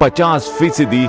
50%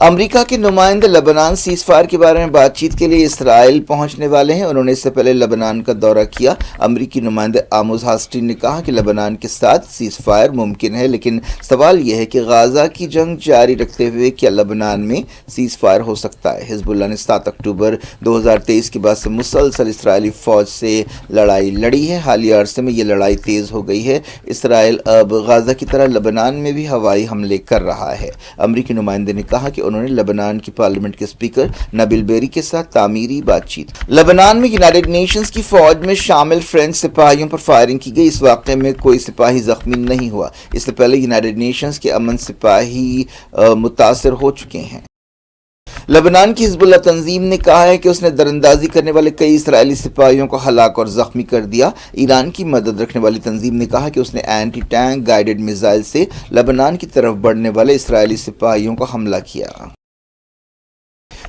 امریکہ کے نمائندے لبنان سیز فائر کے بارے میں بات چیت کے لیے اسرائیل پہنچنے والے ہیں. انہوں نے اس سے پہلے لبنان کا دورہ کیا. امریکی نمائندے آموز ہاسٹین نے کہا کہ لبنان کے ساتھ سیز فائر ممکن ہے، لیکن سوال یہ ہے کہ غزہ کی جنگ جاری رکھتے ہوئے کیا لبنان میں سیز فائر ہو سکتا ہے. حزب اللہ نے 7 اکتوبر 2023 کے بعد سے مسلسل اسرائیلی فوج سے لڑائی لڑی ہے. حالیہ عرصے میں یہ لڑائی تیز ہو گئی ہے. اسرائیل اب غزہ کی طرح لبنان میں بھی ہوائی حملے کر رہا ہے. امریکی نمائندے نے کہا کہ انہوں نے لبنان کی پارلیمنٹ کے اسپیکر نبیل بیری کے ساتھ تعمیری بات چیت. لبنان میں یونائیٹڈ نیشنز کی فوج میں شامل فرینچ سپاہیوں پر فائرنگ کی گئی. اس واقعے میں کوئی سپاہی زخمی نہیں ہوا. اس سے پہلے یونائیٹڈ نیشنز کے امن سپاہی متاثر ہو چکے ہیں. لبنان کی حزب اللہ تنظیم نے کہا ہے کہ اس نے دراندازی کرنے والے کئی اسرائیلی سپاہیوں کو ہلاک اور زخمی کر دیا. ایران کی مدد رکھنے والی تنظیم نے کہا کہ اس نے اینٹی ٹینک گائیڈڈ میزائل سے لبنان کی طرف بڑھنے والے اسرائیلی سپاہیوں کو حملہ کیا.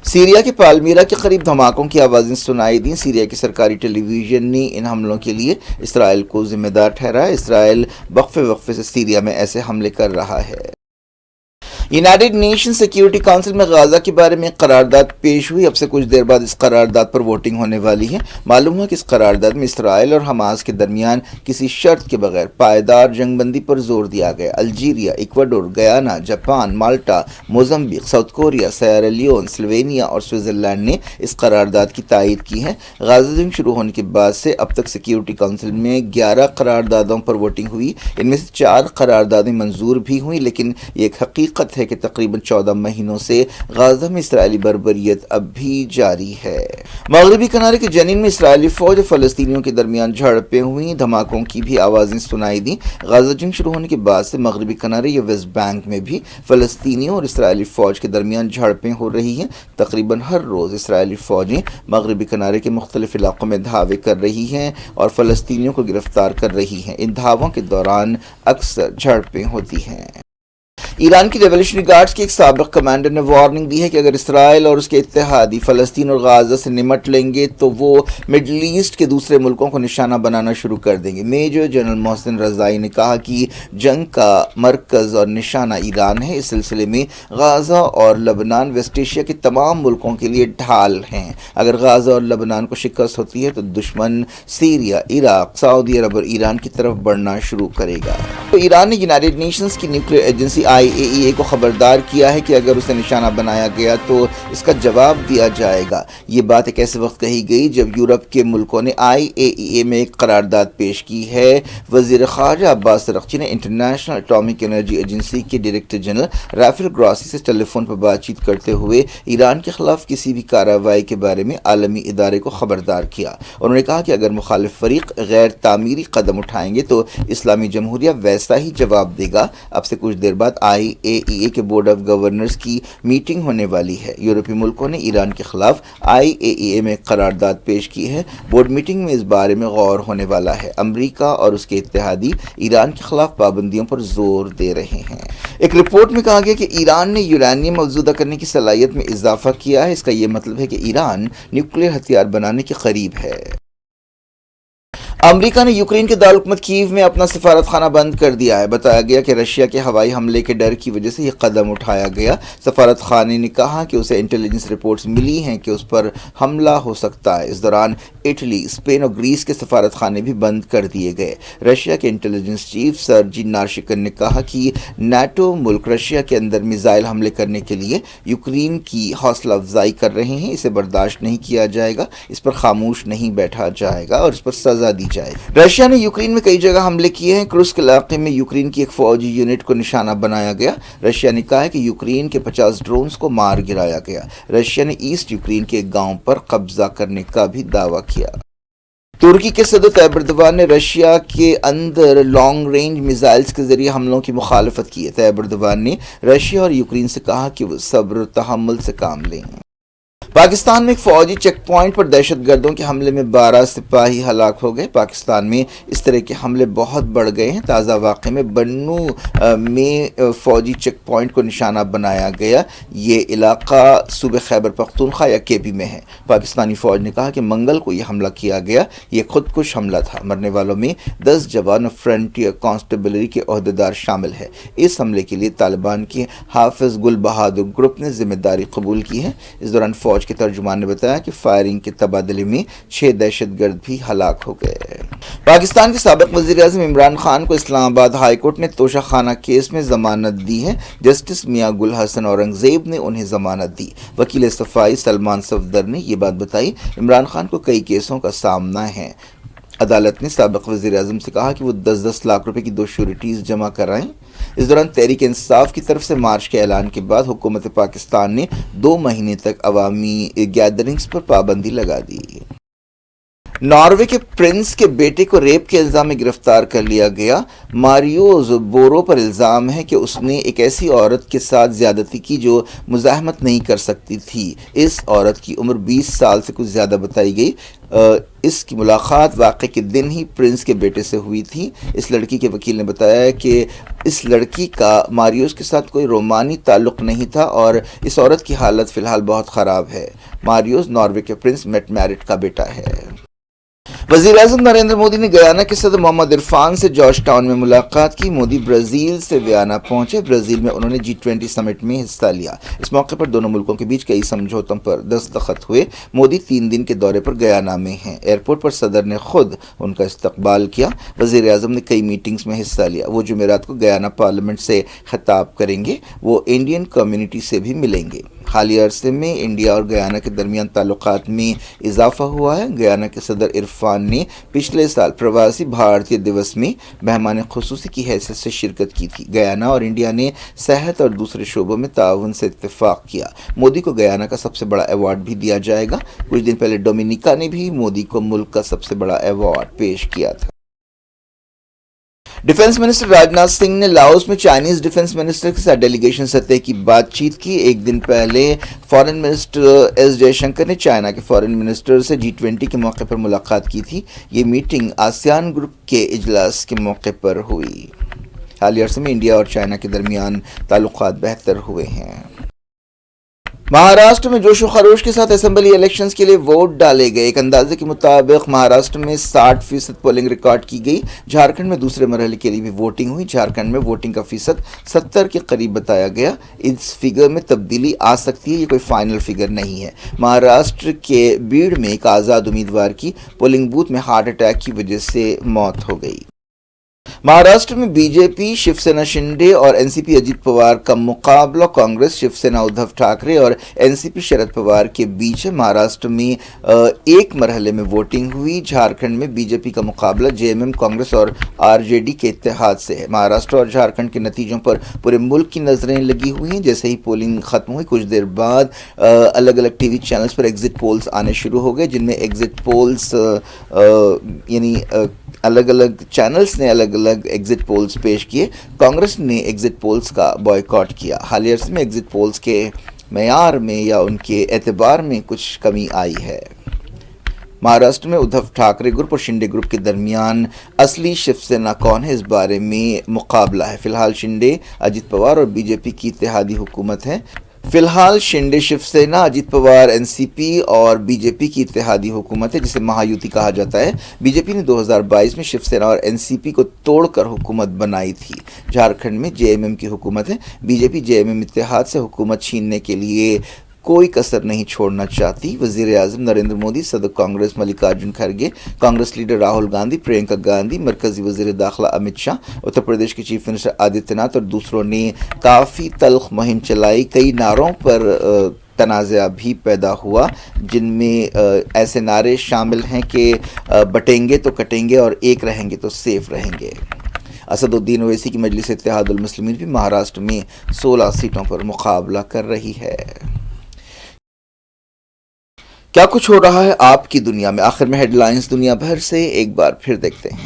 سیریا کے پالمیرا کے قریب دھماکوں کی آوازیں سنائی دیں. سیریا کی سرکاری ٹیلی ویژن نے ان حملوں کے لیے اسرائیل کو ذمہ دار ٹھہرایا. اسرائیل وقفے سے سیریا میں ایسے حملے کر رہا ہے. یونائیٹڈ نیشن سیکیورٹی کونسل میں غزہ کے بارے میں قرارداد پیش ہوئی. اب سے کچھ دیر بعد اس قرارداد پر ووٹنگ ہونے والی ہے. معلوم ہوا کہ اس قرارداد میں اسرائیل اور حماس کے درمیان کسی شرط کے بغیر پائیدار جنگ بندی پر زور دیا گیا. Algeria, Ecuador, Guyana, Japan, Malta, Mozambique, South Korea, Sierra Leone, Slovenia اور سوئٹزرلینڈ نے اس قرارداد کی تائید کی ہے. غزہ جنگ شروع ہونے کے بعد سے اب تک سیکیورٹی کونسل میں 11 قراردادوں پر ووٹنگ ہوئی. ان میں سے 4 قراردادیں منظور بھی ہوئیں، لیکن یہ ایک حقیقت ہے کہ تقریباً 14 مہینوں سے غزہ میں اسرائیلی بربریت اب بھی جاری ہے. مغربی کنارے کے جنین میں اسرائیلی فوج اور فلسطینیوں کے درمیان جھڑپیں ہوئیں. دھماکوں کی بھی آوازیں سنائی دیں. غزہ جنگ شروع ہونے کے بعد سے مغربی کنارے یا ویسٹ بینک میں بھی فلسطینیوں اور اسرائیلی فوج کے درمیان جھڑپیں ہو رہی ہیں. تقریباً ہر روز اسرائیلی فوجیں مغربی کنارے کے مختلف علاقوں میں دھاوے کر رہی ہیں اور فلسطینیوں کو گرفتار کر رہی ہیں. ان دھاووں کے دوران اکثر جھڑپیں ہوتی ہیں. ایران کی ریولیوشنری گارڈز کے ایک سابق کمانڈر نے وارننگ دی ہے کہ اگر اسرائیل اور اس کے اتحادی فلسطین اور غزہ سے نمٹ لیں گے تو وہ مڈل ایسٹ کے دوسرے ملکوں کو نشانہ بنانا شروع کر دیں گے. میجر جنرل محسن رضائی نے کہا کہ جنگ کا مرکز اور نشانہ ایران ہے. اس سلسلے میں غزہ اور لبنان ویسٹ ایشیا کے تمام ملکوں کے لیے ڈھال ہیں. اگر غزہ اور لبنان کو شکست ہوتی ہے تو دشمن سیریا، عراق، سعودی عرب اور ایران کی طرف بڑھنا شروع کرے گا. تو ایران نے یونائیٹڈ نیشنز کی نیوکلیئر ایجنسی IAEA کو خبردار کیا ہے کہ اگر اسے نشانہ بنایا گیا تو اس کا جواب دیا جائے گا. یہ بات ایک ایسے وقت کہی گئی جب یورپ کے ملکوں نے IAEA میں ایک قرارداد پیش کی ہے. وزیر خارجہ عباس رغچی نے انٹرنیشنل اٹامک انرجی ایجنسی کے ڈائریکٹر جنرل رافیل گراسی سے ٹیلی فون پر بات چیت کرتے ہوئے ایران کے خلاف کسی بھی کارروائی کے بارے میں عالمی ادارے کو خبردار کیا. انہوں نے کہا کہ اگر مخالف فریق غیر تعمیری قدم اٹھائیں گے تو اسلامی جمہوریہ ویسا ہی جواب دے گا. اب سے کچھ دیر بعد IAEA کے بورڈ آف گورنرز کی میٹنگ ہونے والی ہے. یورپی ملکوں نے ایران کے خلاف IAEA میں قرارداد پیش کی ہے. بورڈ میٹنگ میں اس بارے میں غور ہونے والا ہے. امریکہ اور اس کے اتحادی ایران کے خلاف پابندیوں پر زور دے رہے ہیں. ایک رپورٹ میں کہا گیا کہ ایران نے یورینیم افزودہ کرنے کی صلاحیت میں اضافہ کیا ہے. اس کا یہ مطلب ہے کہ ایران نیوکلیئر ہتھیار بنانے کے قریب ہے. امریکہ نے یوکرین کے دارالحکومت کیو میں اپنا سفارت خانہ بند کر دیا ہے. بتایا گیا کہ رشیا کے ہوائی حملے کے ڈر کی وجہ سے یہ قدم اٹھایا گیا. سفارت خانے نے کہا کہ اسے انٹیلیجنس رپورٹس ملی ہیں کہ اس پر حملہ ہو سکتا ہے. اس دوران اٹلی، اسپین اور گریس کے سفارت خانے بھی بند کر دیے گئے. رشیا کے انٹیلیجنس چیف سرجی نارشکن نے کہا کہ نیٹو ملک رشیا کے اندر میزائل حملے کرنے کے لیے یوکرین کی حوصلہ افزائی کر رہے ہیں. اسے برداشت نہیں کیا جائے گا. اس پر خاموش نہیں بیٹھا جائے گا اور اس پر سزا دی جائے. رشیا نے یوکرین میں کئی جگہ حملے کیے ہیں. کرسک علاقے میں یوکرین کی ایک فوجی یونٹ کو نشانہ بنایا گیا. رشیا نے کہا ہے کہ یوکرین کے 50 ڈرونز کو مار گرایا گیا. رشیا نے ایسٹ یوکرین کے ایک گاؤں پر قبضہ کرنے کا بھی دعویٰ کیا. ترکی کے صدر طیب ایردوان نے رشیا کے اندر لانگ رینج میزائلز کے ذریعے حملوں کی مخالفت کی ہے. طیب ایردوان نے رشیا اور یوکرین سے کہا کہ وہ صبر و تحمل سے کام لیں. پاکستان میں ایک فوجی چیک پوائنٹ پر دہشت گردوں کے حملے میں 12 سپاہی ہلاک ہو گئے۔ پاکستان میں اس طرح کے حملے بہت بڑھ گئے ہیں۔ تازہ واقعے میں بنو میں فوجی چیک پوائنٹ کو نشانہ بنایا گیا۔ یہ علاقہ صوبہ خیبر پختونخوا یا KB میں ہے۔ پاکستانی فوج نے کہا کہ منگل کو یہ حملہ کیا گیا۔ یہ خود کش حملہ تھا۔ مرنے والوں میں 10 جوان فرنٹیئر کانسٹیبلری کے عہدیدار شامل ہیں۔ اس حملے کے لیے طالبان کی حافظ گل بہادر گروپ نے ذمہ داری قبول کی ہے۔ اس دوران فوج کے ترجمان نے بتایا کہ فائرنگ کے تبادلے میں 6 دہشت گرد بھی ہلاک ہو گئے۔ پاکستان کے سابق وزیر اعظم عمران خان کو اسلام آباد ہائی کورٹ نے توشہ خانہ کیس میں ضمانت دی ہے۔ جسٹس میاں گل حسن اورنگزیب نے انہیں ضمانت دی۔ وکیل صفائی سلمان صفدر نے یہ بات بتائی۔ عمران خان کو کئی کیسوں کا سامنا ہے۔ عدالت نے سابق وزیر اعظم سے کہا کہ وہ 10-10 لاکھ روپے کی 2 شیورٹیز جمع کرائیں۔ اس دوران تحریک انصاف کی طرف سے مارچ کے اعلان کے بعد حکومت پاکستان نے 2 مہینے تک عوامی گیدرنگز پر پابندی لگا دی۔ ناروے کے پرنس کے بیٹے کو ریپ کے الزام میں گرفتار کر لیا گیا۔ ماریو زبورو پر الزام ہے کہ اس نے ایک ایسی عورت کے ساتھ زیادتی کی جو مزاحمت نہیں کر سکتی تھی۔ اس عورت کی عمر 20 سال سے کچھ زیادہ بتائی گئی۔ اس کی ملاقات واقعے کے دن ہی پرنس کے بیٹے سے ہوئی تھی۔ اس لڑکی کے وکیل نے بتایا کہ اس لڑکی کا ماریوس کے ساتھ کوئی رومانی تعلق نہیں تھا اور اس عورت کی حالت فی الحال بہت خراب ہے۔ ماریوس ناروے کے پرنس میٹ میرٹ کا بیٹا ہے۔ وزیر اعظم نریندر مودی نے گیانا کے صدر محمد عرفان سے جارج ٹاؤن میں ملاقات کی۔ مودی برازیل سے ویانا پہنچے۔ برازیل میں انہوں نے G20 سمٹ میں حصہ لیا۔ اس موقع پر دونوں ملکوں کے بیچ کئی سمجھوتوں پر دستخط ہوئے۔ مودی 3 دن کے دورے پر گیانا میں ہیں۔ ایئرپورٹ پر صدر نے خود ان کا استقبال کیا۔ وزیر اعظم نے کئی میٹنگز میں حصہ لیا۔ وہ جمعرات کو گیانا پارلیمنٹ سے خطاب کریں گے۔ وہ انڈین کمیونٹی سے بھی ملیں گے۔ حالیہ عرصے میں انڈیا اور گیانا کے درمیان تعلقات میں اضافہ ہوا ہے۔ گیانا کے صدر عرفان نے پچھلے سال پرواسی بھارتیہ دیوس میں مہمان خصوصی کی حیثیت سے شرکت کی تھی۔ گیانا اور انڈیا نے صحت اور دوسرے شعبوں میں تعاون سے اتفاق کیا۔ مودی کو گیانا کا سب سے بڑا ایوارڈ بھی دیا جائے گا۔ کچھ دن پہلے ڈومینیکا نے بھی مودی کو ملک کا سب سے بڑا ایوارڈ پیش کیا تھا۔ ڈیفنس منسٹر راجناتھ سنگھ نے لاؤس میں چائنیز ڈیفنس منسٹر کے ساتھ ڈیلیگیشن سطح کی بات چیت کی۔ ایک دن پہلے foreign minister S J Shankar نے چائنا کے فارن منسٹر سے G20 کے موقع پر ملاقات کی تھی۔ یہ میٹنگ آسیان گروپ کے اجلاس کے موقع پر ہوئی۔ حالیہ عرصے میں انڈیا اور چائنا کے درمیان تعلقات بہتر ہوئے ہیں۔ مہاراشٹر میں جوش و خروش کے ساتھ اسمبلی الیکشنز کے لیے ووٹ ڈالے گئے۔ ایک اندازے کے مطابق مہاراشٹر میں 60% پولنگ ریکارڈ کی گئی۔ جھارکھنڈ میں دوسرے مرحلے کے لیے بھی ووٹنگ ہوئی۔ جھارکھنڈ میں ووٹنگ کا فیصد 70 کے قریب بتایا گیا۔ اس فگر میں تبدیلی آ سکتی ہے، یہ کوئی فائنل فگر نہیں ہے۔ مہاراشٹر کے بیڑ میں ایک آزاد امیدوار کی پولنگ بوتھ میں ہارٹ اٹیک کی وجہ سے موت ہو گئی۔ مہاراشٹر میں بی جے پی شیو سینا شنڈے اور NCP اجیت پوار کا مقابلہ کانگریس شیو سینا ادھو ٹھاکرے اور NCP شرد پوار کے بیچ ہے۔ مہاراشٹر میں ایک مرحلے میں ووٹنگ ہوئی۔ جھارکھنڈ میں بی جے پی کا مقابلہ JMM کانگریس اور RJD کے اتحاد سے ہے۔ مہاراشٹر اور جھارکھنڈ کے نتیجوں پر پورے ملک کی نظریں لگی ہوئی ہیں۔ جیسے ہی پولنگ ختم ہوئی کچھ دیر بعد الگ الگ ٹی وی چینلز پر ایگزٹ پولز آنے شروع ہو گئے، جن میں ایگزٹ پولز یعنی الگ الگ چینلز نے الگ الگ ایگزٹ پولز پیش کیے۔ کانگریس نے ایگزٹ پولز کا بائیکاٹ کیا۔ حالیہ عرصے میں ایگزٹ پولز کے معیار میں یا ان کے اعتبار میں کچھ کمی آئی ہے۔ مہاراشٹر میں ادھو ٹھاکرے گروپ اور شنڈے گروپ کے درمیان اصلی شیو سینا کون ہے، اس بارے میں مقابلہ ہے۔ فی الحال شنڈے اجیت پوار اور بی جے پی کی اتحادی حکومت ہے۔ فی الحال شنڈے شیو سینا، اجیت پوار NCP اور بی جے پی کی اتحادی حکومت ہے، جسے مہایوتی کہا جاتا ہے۔ بی جے پی نے 2022 میں شیو سینا اور NCP کو توڑ کر حکومت بنائی تھی۔ جھارکھنڈ میں JMM کی حکومت ہے۔ بی جے پی JMM اتحاد سے حکومت چھیننے کے لیے کوئی کسر نہیں چھوڑنا چاہتی۔ وزیر اعظم نریندر مودی، صدر کانگریس ملکارجن کھرگے، کانگریس لیڈر راہل گاندھی، پرینکا گاندھی، مرکزی وزیر داخلہ امت شاہ، اتر پردیش کے چیف منسٹر آدتیہ ناتھ اور دوسروں نے کافی تلخ مہم چلائی۔ کئی نعروں پر تنازع بھی پیدا ہوا، جن میں ایسے نعرے شامل ہیں کہ بٹیں گے تو کٹیں گے اور ایک رہیں گے تو سیف رہیں گے۔ اسد الدین اویسی کی مجلس اتحاد المسلمین بھی مہاراشٹر میں 16 سیٹوں پر مقابلہ کر رہی ہے۔ کیا کچھ ہو رہا ہے آپ کی دنیا میں؟ آخر میں ہیڈ لائنز دنیا بھر سے ایک بار پھر دیکھتے ہیں۔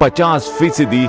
50%